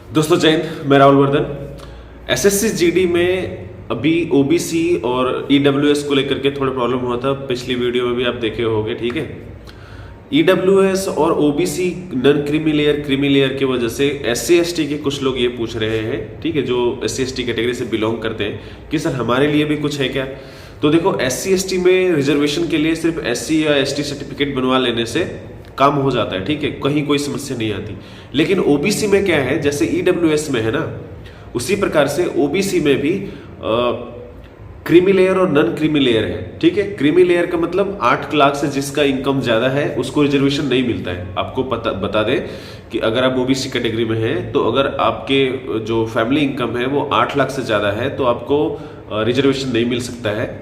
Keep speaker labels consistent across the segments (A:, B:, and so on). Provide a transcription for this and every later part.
A: दोस्तों जय हिंद, मैं राहुल वर्धन। एसएससी जीडी में अभी ओबीसी और ईडब्ल्यूएस को लेकर के थोड़ा प्रॉब्लम हुआ था, पिछली वीडियो में भी आप देखे होंगे। ठीक है, ईडब्ल्यूएस और ओबीसी नन क्रीमी लेयर की वजह से एससी एसटी के कुछ लोग ये पूछ रहे हैं, ठीक है, जो एससी एसटी कैटेगरी से बिलोंग करते हैं कि सर हमारे लिए भी कुछ है क्या। तो देखो, एससी एसटी में रिजर्वेशन के लिए सिर्फ एससी या एसटी सर्टिफिकेट बनवा लेने से काम हो जाता है, ठीक है, कहीं कोई समस्या नहीं आती। लेकिन ओबीसी में क्या है, जैसे ईडब्ल्यूएस में है ना, उसी प्रकार से ओबीसी में भी क्रीमी लेयर और नन क्रीमी लेयर है। ठीक है, क्रीमी लेयर का मतलब 8 लाख से जिसका इनकम ज्यादा है उसको रिजर्वेशन नहीं मिलता है। आपको बता दें कि अगर आप ओबीसी कैटेगरी में हैं तो अगर आपके जो फैमिली इनकम है वो 8 लाख से ज्यादा है तो आपको रिजर्वेशन नहीं मिल सकता है।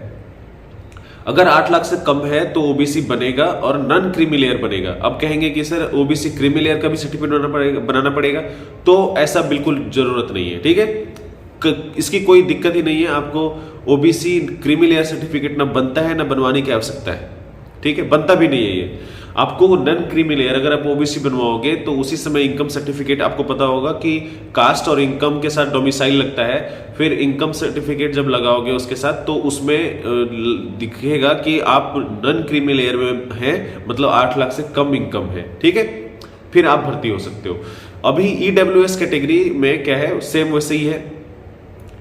A: अगर 8 लाख से कम है तो ओबीसी बनेगा और नन क्रीमी लेयर बनेगा। अब कहेंगे कि सर ओबीसी क्रीमी लेयर का भी सर्टिफिकेट बनाना पड़ेगा, तो ऐसा बिल्कुल जरूरत नहीं है। ठीक है, इसकी कोई दिक्कत ही नहीं है। आपको ओबीसी क्रीमी लेयर सर्टिफिकेट ना बनता है ना बनवाने की आवश्यकता है। ठीक है, बनता भी नहीं है ये। आपको नन क्रीमी लेयर अगर आप ओबीसी बनवाओगे तो उसी समय इनकम सर्टिफिकेट, आपको पता होगा कि कास्ट और इनकम के साथ डोमिसाइल लगता है, फिर इनकम सर्टिफिकेट जब लगाओगे उसके साथ तो उसमें दिखेगा कि आप नन क्रीमी लेयर में हैं, मतलब 8 लाख से कम इनकम है। ठीक है, फिर आप भर्ती हो सकते हो। अभी ईडब्ल्यूएस कैटेगरी में क्या है, सेम वैसे ही है,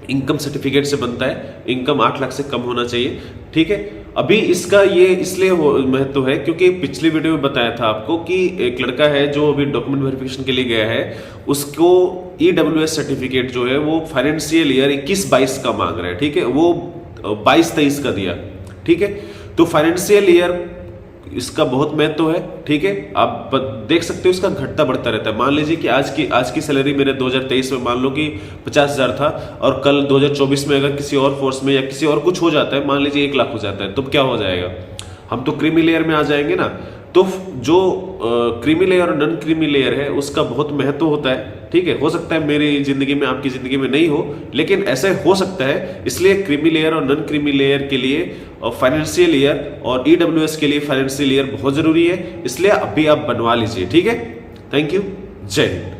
A: इनकम सर्टिफिकेट से बनता है, इनकम 8 लाख से कम होना चाहिए। ठीक है, अभी इसका ये इसलिए महत्व है क्योंकि पिछली वीडियो में बताया था आपको कि एक लड़का है जो अभी डॉक्यूमेंट वेरिफिकेशन के लिए गया है, उसको ईडब्ल्यूएस सर्टिफिकेट जो है वो फाइनेंशियल ईयर 21-22 का मांग रहा है। ठीक है, वो 22-23 का दिया। ठीक है, तो फाइनेंशियल ईयर इसका बहुत महत्व है। ठीक है, आप देख सकते हो इसका घटता बढ़ता रहता है। मान लीजिए कि आज की सैलरी मेरे 2023 में मान लो कि 50,000 था और कल 2024 में अगर किसी और फोर्स में या किसी और कुछ हो जाता है, मान लीजिए 1 लाख हो जाता है, तो क्या हो जाएगा, हम तो क्रीमी लेयर में आ जाएंगे ना। तो जो क्रीमी लेयर और नन क्रीमी लेयर है उसका बहुत महत्व होता है। ठीक है, हो सकता है मेरी जिंदगी में, आपकी जिंदगी में नहीं हो, लेकिन ऐसे हो सकता है। इसलिए क्रीमी लेयर और नन क्रीमी लेयर के लिए फाइनेंशियल ईयर और ईडब्ल्यूएस के लिए फाइनेंशियल ईयर बहुत जरूरी है, इसलिए अभी आप बनवा लीजिए। ठीक है, थैंक यू, जय हिंद।